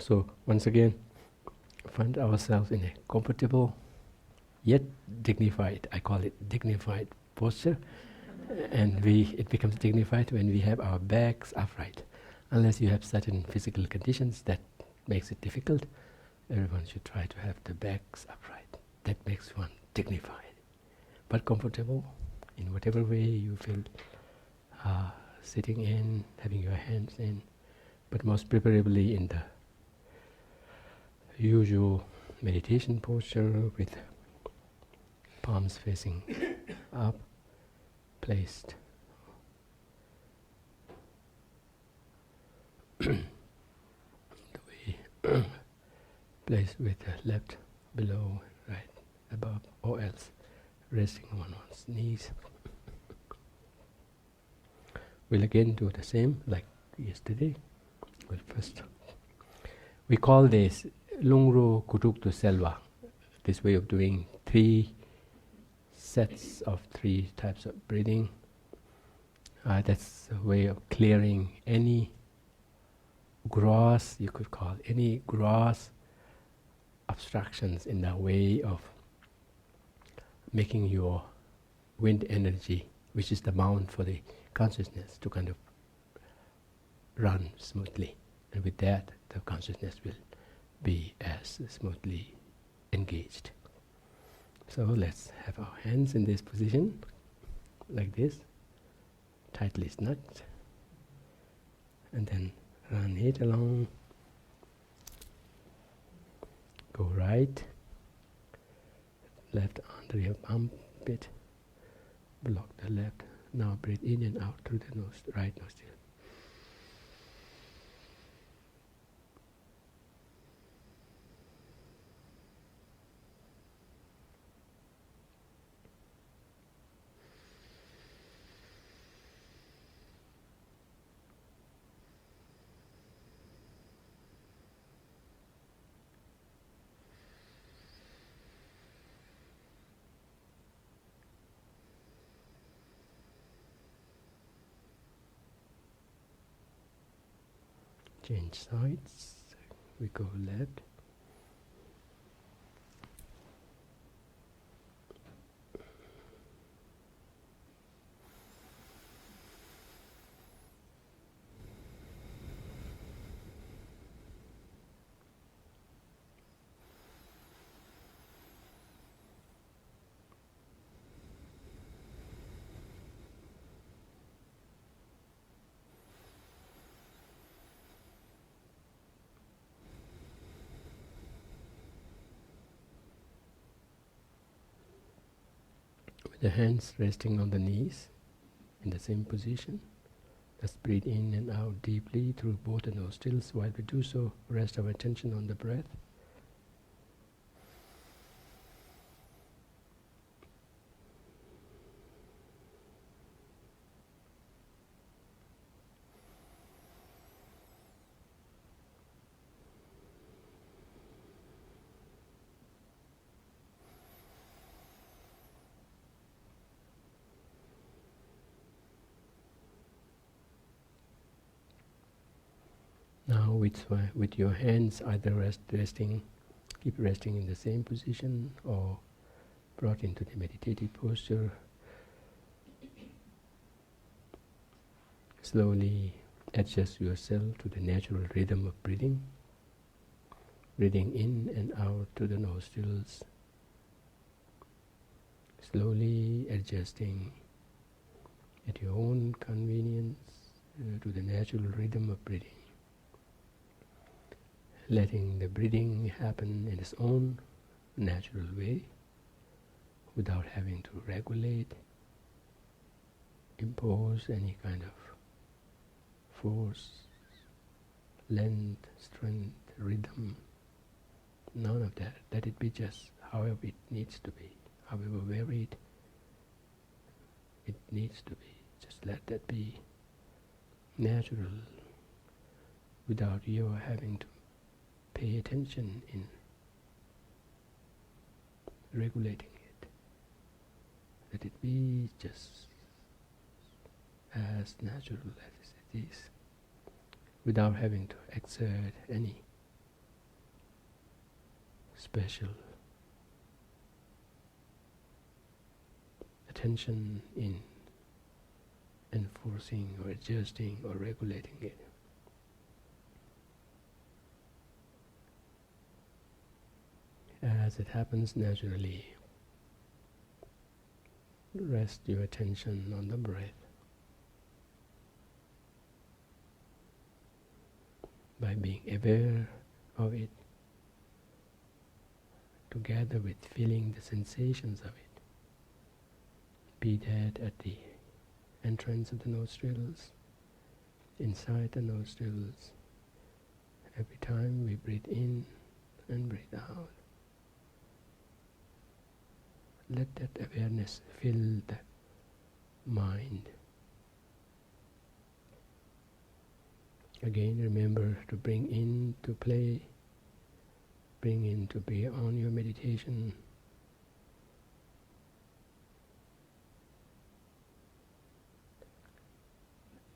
So once again, find ourselves in a comfortable yet dignified, I call it dignified posture, and it becomes dignified when we have our backs upright. Unless you have certain physical conditions that makes it difficult, everyone should try to have the backs upright. That makes one dignified, but comfortable in whatever way you feel, sitting in, having your hands in, but most preferably in the usual meditation posture with palms facing up, placed the way placed with the left below, right above, or else resting on one's knees. We'll again do the same like yesterday. Well, first, we call this Lungro Kutuktu Selva, this way of doing 3 sets of 3 types of breathing. That's a way of clearing any gross, you could call any gross obstructions in the way of making your wind energy, which is the mount for the consciousness, to kind of run smoothly. And with that, the consciousness will be as smoothly engaged. So let's have our hands in this position, like this, tightly snuggled, and then run it along. Go right, left under your armpit, block the left. Now breathe in and out through the nose, right nostril. Change sides. We go left. With the hands resting on the knees in the same position. Let's breathe in and out deeply through both the nostrils. While we do so, rest our attention on the breath. Now with your hands either keep resting in the same position or brought into the meditative posture. Slowly adjust yourself to the natural rhythm of breathing. Breathing in and out to the nostrils. Slowly adjusting at your own convenience to the natural rhythm of breathing. Letting the breathing happen in its own natural way without having to regulate, impose any kind of force, length, strength, rhythm. None of that. Let it be just however it needs to be, however varied it needs to be. Just let that be natural without you having to pay attention in regulating it. Let it be just as natural as it is, without having to exert any special attention in enforcing or adjusting or regulating it. As it happens naturally, rest your attention on the breath. By being aware of it, together with feeling the sensations of it, be that at the entrance of the nostrils, inside the nostrils, every time we breathe in and breathe out. Let that awareness fill the mind. Again, remember to bring into play, bring into bear on your meditation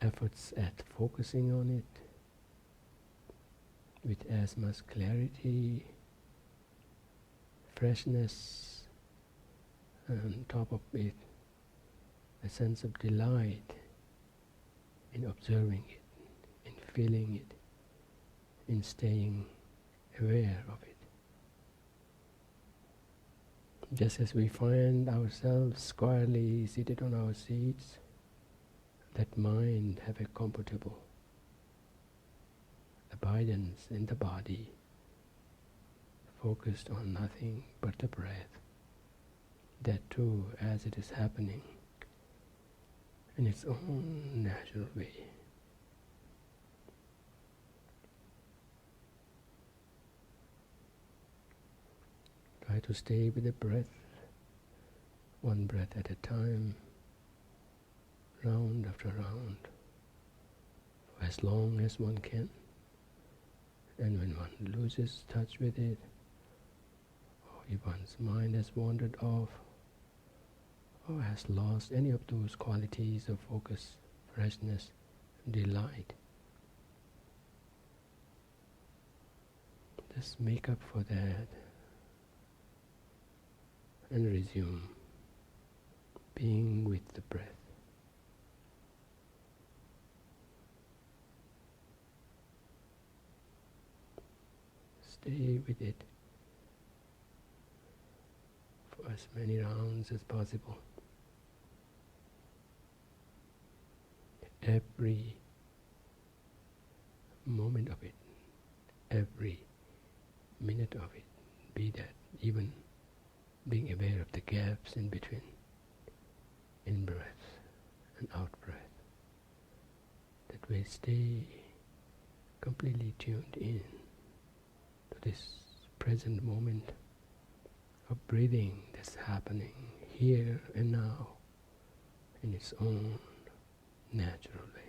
efforts at focusing on it with as much clarity, freshness, and on top of it, a sense of delight in observing it, in feeling it, in staying aware of it. Just as we find ourselves squarely seated on our seats, let mind have a comfortable abidance in the body, focused on nothing but the breath. That too, as it is happening in its own natural way. Try to stay with the breath, one breath at a time, round after round, for as long as one can. And when one loses touch with it, or if one's mind has wandered off, or has lost any of those qualities of focus, freshness, delight, just make up for that and resume being with the breath. Stay with it for as many rounds as possible. Every moment of it, every minute of it, be that even being aware of the gaps in between, in-breath and out-breath, that we stay completely tuned in to this present moment of breathing that's happening here and now in its own natural way.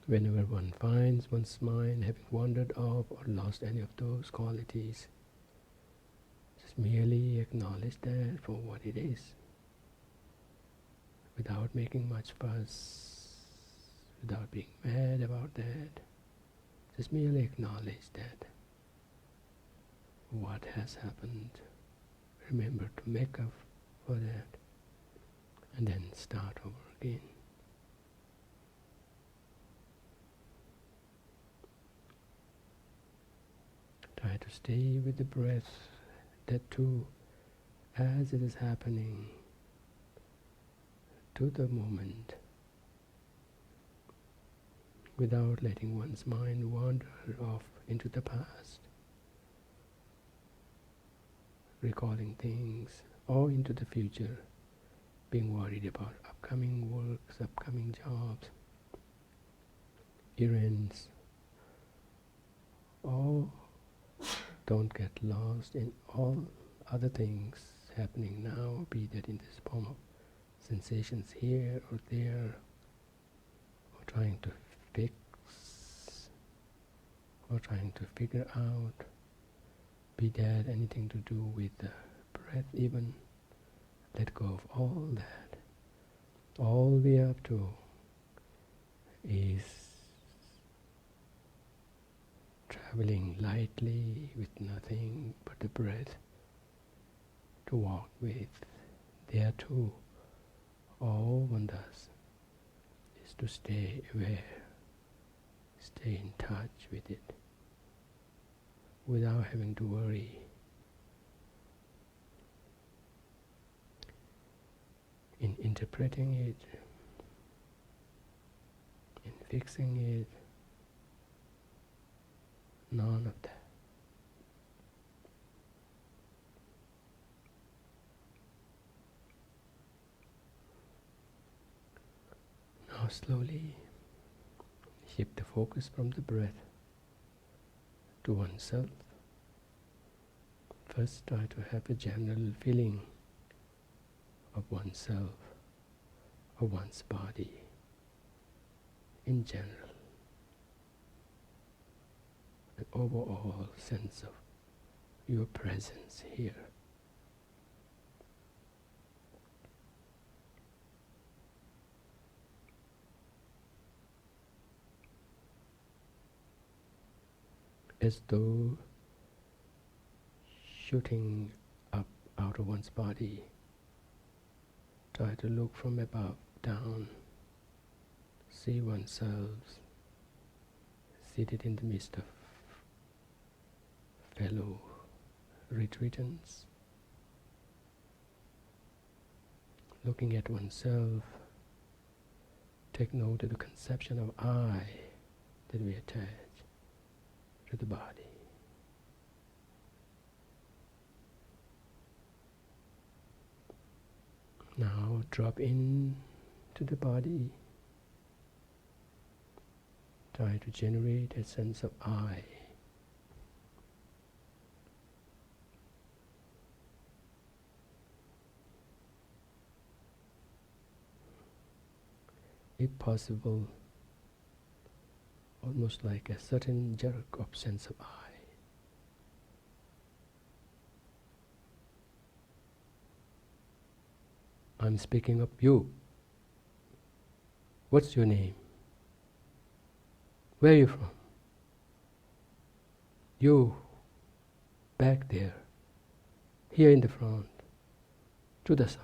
Whenever one finds one's mind having wandered off or lost any of those qualities, just merely acknowledge that for what it is, without making much fuss, without being mad about that. Just merely acknowledge that what has happened. Remember to make up for that, and then start over again. Try to stay with the breath, that too, as it is happening, to the moment, without letting one's mind wander off into the past, recalling things, or into the future, being worried about upcoming works, upcoming jobs, errands, or don't get lost in all other things happening now, be that in this form of sensations here or there, or trying to fix, or trying to figure out, be that anything to do with the breath even. Let go of all that. All we have to is traveling lightly with nothing but the breath to walk with. There too, all one does is to stay aware, stay in touch with it, without having to worry. In interpreting it, in fixing it, none of that. Now slowly shift the focus from the breath to oneself. First try to have a general feeling of oneself, of one's body in general, an overall sense of your presence here. As though shooting up out of one's body, try to look from above down, see oneself seated in the midst of fellow retreatants, looking at oneself. Take note of the conception of I that we attach to the body. Now drop in to the body. Try to generate a sense of I. If possible, almost like a certain jerk of sense of I. I'm speaking of you. What's your name? Where are you from? You, back there, here in the front, to the side.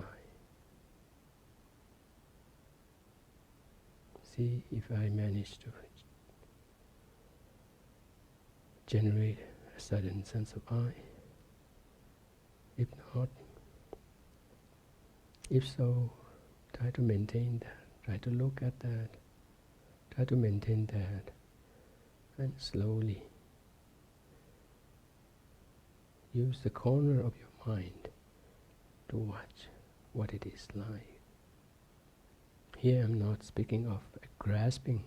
See if I manage to generate a sudden sense of I. If not, if so, try to maintain that, try to look at that, try to maintain that, and slowly use the corner of your mind to watch what it is like. Here I'm not speaking of a grasping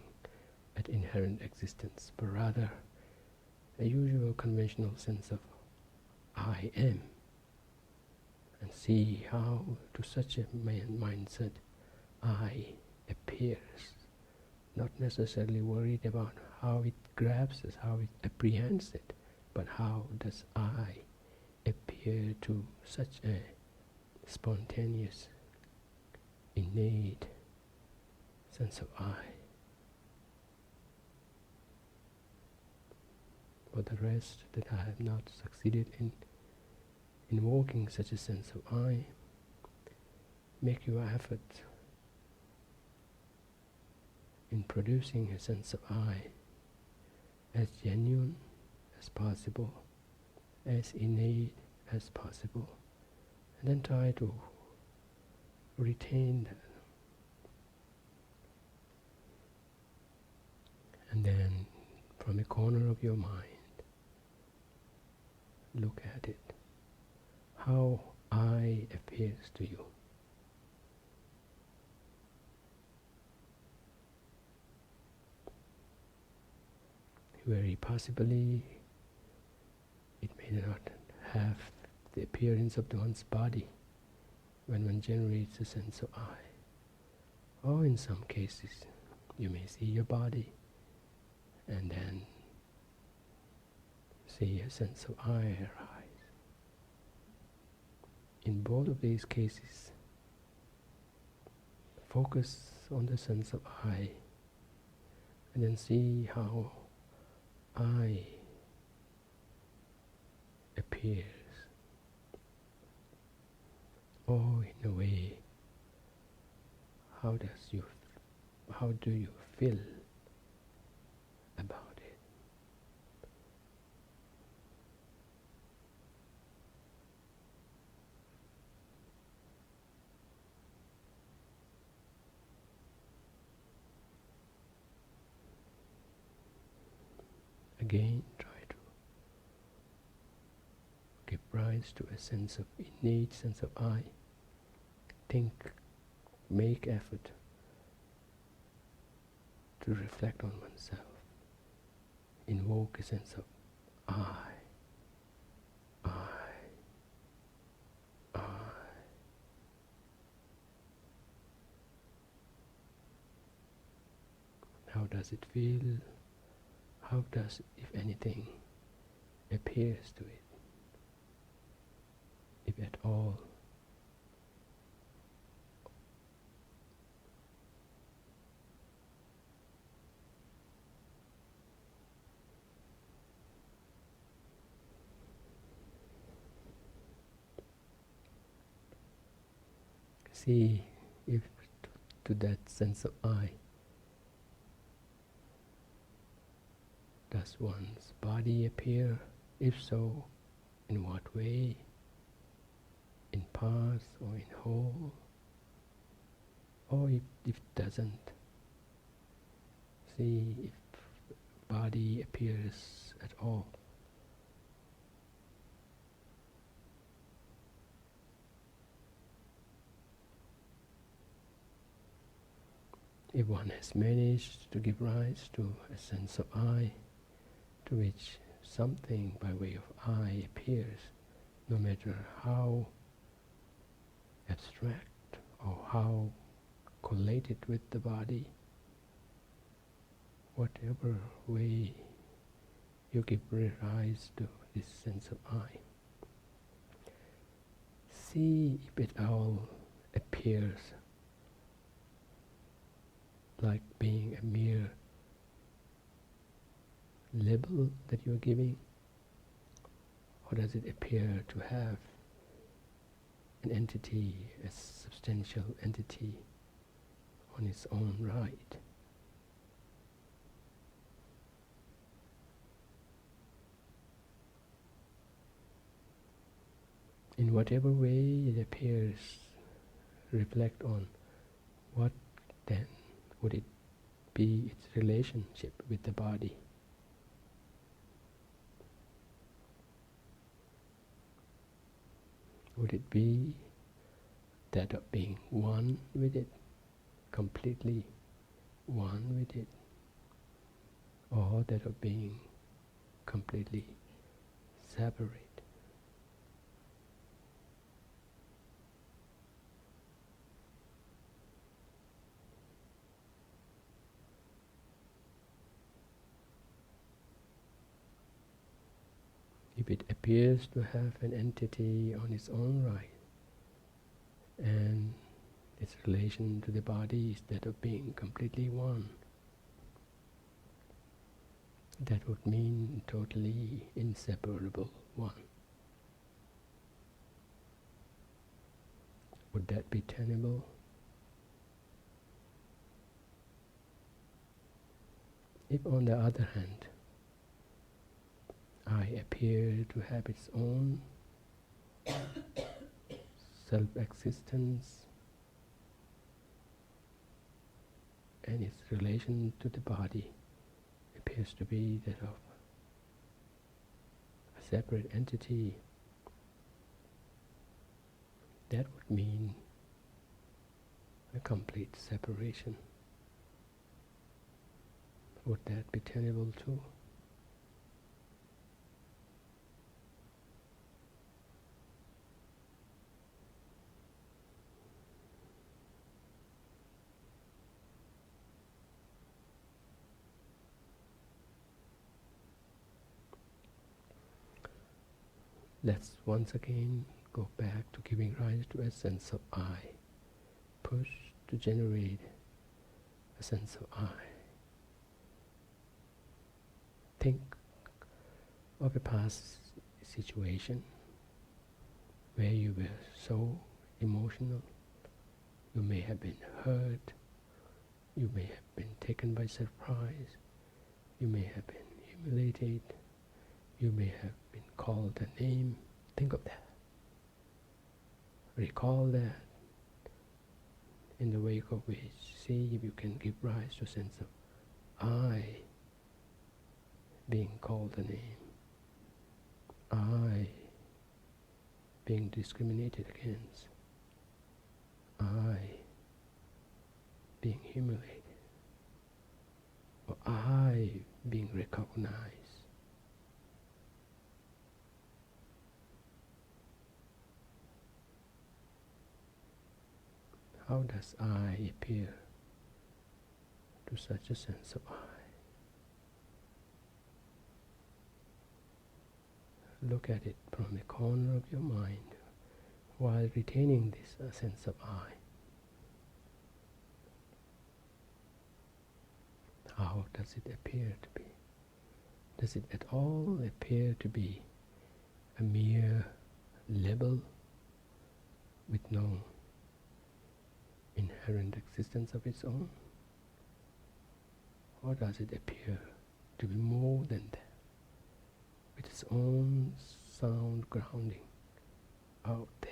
at inherent existence, but rather a usual conventional sense of I am. And see how, to such a mindset, I appears, not necessarily worried about how it grabs us, how it apprehends it, but how does I appear to such a spontaneous, innate sense of I. For the rest, that I have not succeeded in invoking such a sense of I, make your effort in producing a sense of I as genuine as possible, as innate as possible, and then try to retain that. And then, from a corner of your mind, look at it. How I appears to you. Very possibly, it may do not have the appearance of one's body when one generates a sense of I. Or in some cases, you may see your body and then see a sense of I arise. In both of these cases, focus on the sense of I and then see how I appears, or in a way, how do you feel about it? Again, try to give rise to a sense of innate sense of I. Think, make effort to reflect on oneself. Invoke a sense of I. How does it feel? How does, if anything, appears to it? If at all. See if to that sense of I, does one's body appear? If so, in what way? In parts or in whole? Or if it doesn't, see if body appears at all. If one has managed to give rise to a sense of I, to which something by way of I appears, no matter how abstract or how collated with the body, whatever way you give rise to this sense of I, see if it all appears like being a mere label that you're giving, or does it appear to have an entity, a substantial entity on its own right? In whatever way it appears, reflect on what then would it be its relationship with the body. Would it be that of being one with it, completely one with it, or that of being completely separate? If it appears to have an entity on its own right, and its relation to the body is that of being completely one, that would mean totally inseparable one. Would that be tenable? If on the other hand, I appear to have its own self-existence and its relation to the body appears to be that of a separate entity, that would mean a complete separation. Would that be tenable too? Let's once again go back to giving rise to a sense of I. Push to generate a sense of I. Think of a past situation where you were so emotional. You may have been hurt. You may have been taken by surprise. You may have been humiliated. You may have been called a name. Think of that. Recall that, in the wake of which, see if you can give rise to a sense of I being called a name. I being discriminated against. I being humiliated. Or I being recognized. How does I appear to such a sense of I? Look at it from the corner of your mind while retaining this sense of I. How does it appear to be? Does it at all appear to be a mere label with no inherent existence of its own? Or does it appear to be more than that, with its own sound grounding out there?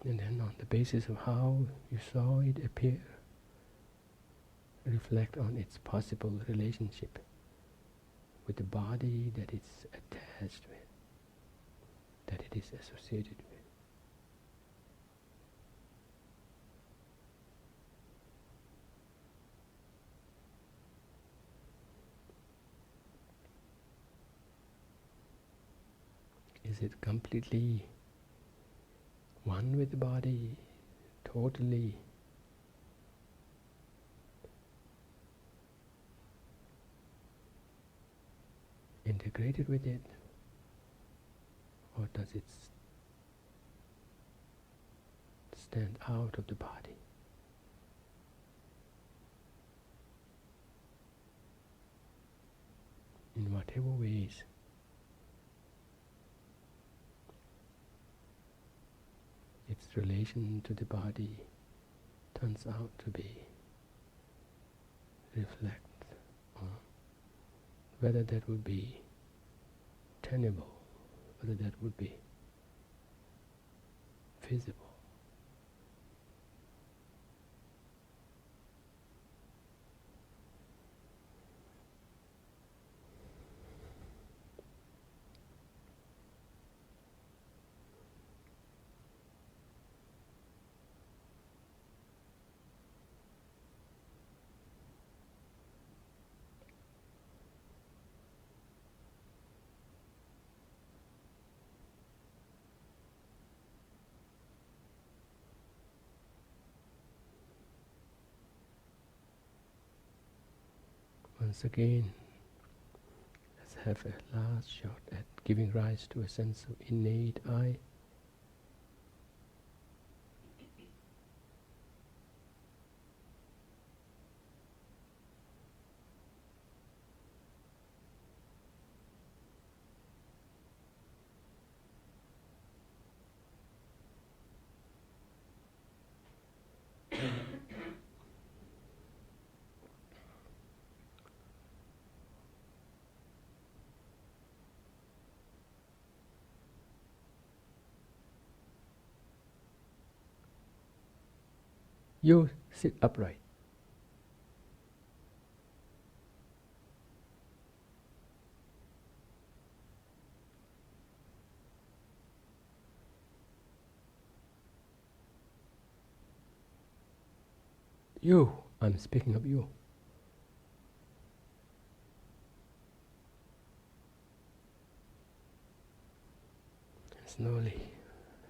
And then on the basis of how you saw it appear, reflect on its possible relationship with the body that it's attached with, that it is associated with. Is it completely one with the body, totally integrated with it, or does it stand out of the body? In whatever ways its relation to the body turns out to be, reflect on whether that would be tenable, whether that would be feasible. Once again, let's have a last shot at giving rise to a sense of innate I. You sit upright. You, I'm speaking of you. slowly,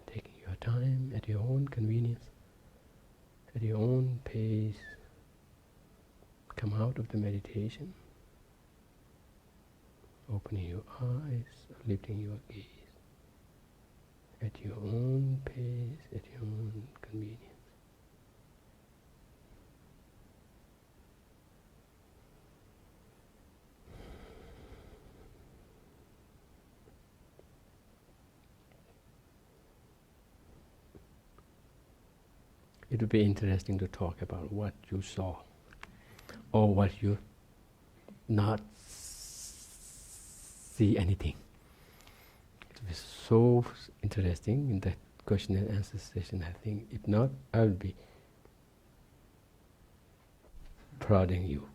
taking your time at your own convenience, at your own pace. Come out of the meditation, opening your eyes, lifting your gaze, at your own pace, at your own convenience. It would be interesting to talk about what you saw, or what you not see anything. It would be so interesting in that question and answer session. I think if not, I would be prodding you.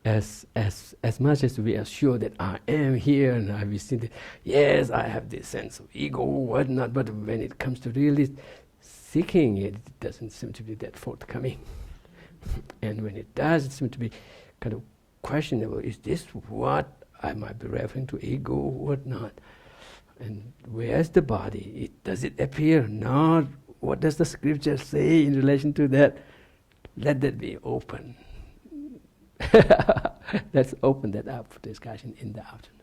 As much as we are sure that I am here and I will see that, yes, I have this sense of ego, whatnot, but when it comes to really seeking it, it doesn't seem to be that forthcoming. And when it does, it seems to be kind of questionable. Is this what I might be referring to, ego, whatnot? And where's the body? Does it appear? Not. What does the scripture say in relation to that? Let that be open. Let's open that up for discussion in the afternoon.